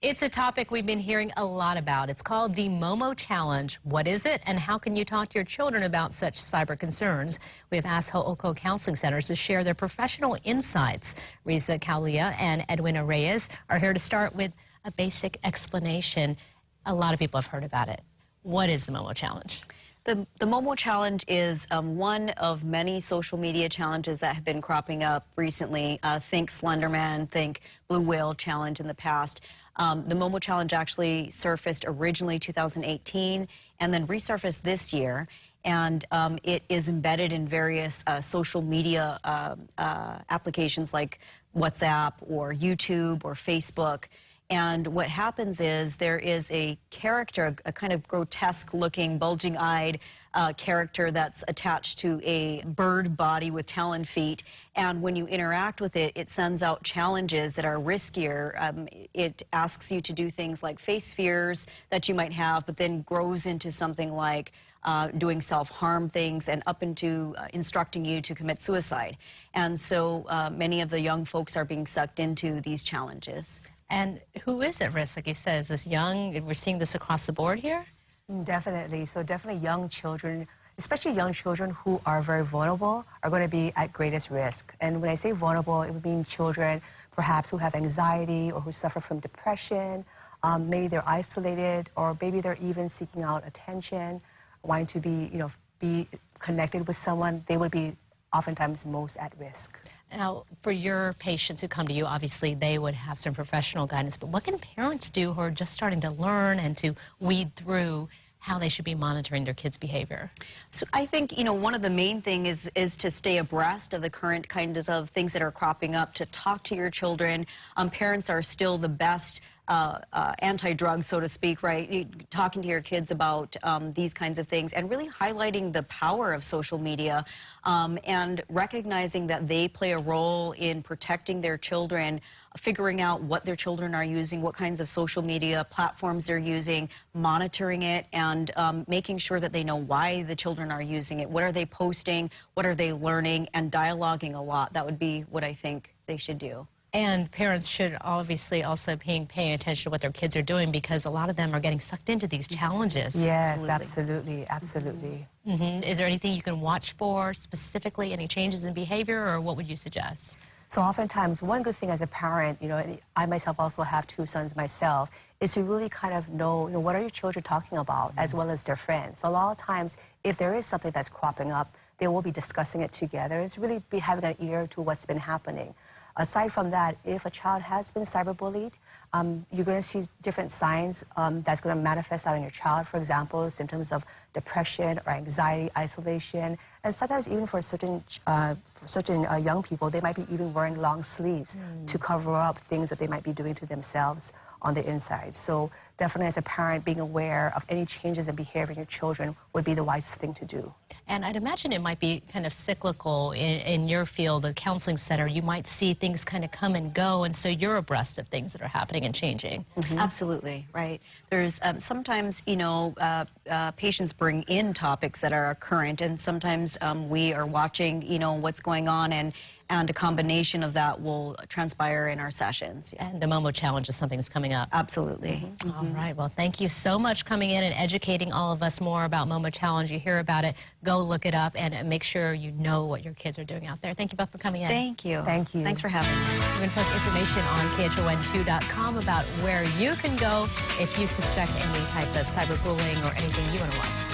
It's a topic we've been hearing a lot about. It's called the Momo Challenge. What is it, and how can you talk to your children about such cyber concerns? We have asked Ho'oko Counseling Centers to share their professional insights. Riza Kaulia and Edwina Reyes are here to start with a basic explanation. A lot of people have heard about it. What is the Momo Challenge? The Momo Challenge is one of many social media challenges that have been cropping up recently. Think Slenderman, think Blue Whale Challenge in the past. The Momo Challenge actually surfaced originally 2018 and then resurfaced this year. And it is embedded in various social media applications like WhatsApp or YouTube or Facebook. And what happens is there is a character, a kind of grotesque-looking, bulging-eyed character that's attached to a bird body with talon feet. And when you interact with it, it sends out challenges that are riskier. It asks you to do things like face fears that you might have, but then grows into something like doing self-harm things and up into instructing you to commit suicide. And so many of the young folks are being sucked into these challenges. And who is at risk, like you said? Is this young? We're seeing this across the board here? Definitely. So definitely young children, especially young children who are very vulnerable, are going to be at greatest risk. And when I say vulnerable, it would mean children perhaps who have anxiety or who suffer from depression. Maybe they're isolated, or maybe they're even seeking out attention, wanting to be connected with someone. They would be oftentimes most at risk. Now, for your patients who come to you, obviously they would have some professional guidance, but what can parents do who are just starting to learn and to weed through how they should be monitoring their kids' behavior? So I think, one of the main things is to stay abreast of the current kinds of things that are cropping up, to talk to your children. Parents are still the best anti-drug, so to speak, right? Talking to your kids about these kinds of things and really highlighting the power of social media and recognizing that they play a role in protecting their children, figuring out what their children are using, what kinds of social media platforms they're using, monitoring it, and making sure that they know why the children are using it. What are they posting? What are they learning? And dialoguing a lot. That would be what I think they should do. And parents should obviously also paying attention to what their kids are doing, because a lot of them are getting sucked into these challenges. Yes, absolutely, absolutely. Is there anything you can watch for specifically, any changes in behavior, or what would you suggest? So oftentimes, one good thing as a parent, and I myself also have 2 sons myself, is to really kind of know, what are your children talking about, as well as their friends. So a lot of times, if there is something that's cropping up, they will be discussing it together. It's really be having an ear to what's been happening. Aside from that, if a child has been cyberbullied, you're going to see different signs that's going to manifest out in your child. For example, symptoms of depression or anxiety, isolation, and sometimes even for certain young people, they might be even wearing long sleeves to cover up things that they might be doing to themselves on the inside. So definitely as a parent, being aware of any changes in behavior in your children would be the wisest thing to do. And I'd imagine it might be kind of cyclical in your field, the counseling center. You might see things kind of come and go, and so you're abreast of things that are happening and changing. Absolutely, right. There's sometimes, patients bring in topics that are current, and sometimes we are watching, what's going on, and a combination of that will transpire in our sessions. And the Momo Challenge is something that's coming up. Absolutely. All right. Well, thank you so much coming in and educating all of us more about Momo Challenge. You hear about it, go look it up, and make sure you know what your kids are doing out there. Thank you both for coming in. Thank you. Thank you. Thanks for having us. We're going to post information on KHON2.com about where you can go if you suspect any type of cyberbullying or anything you want to watch.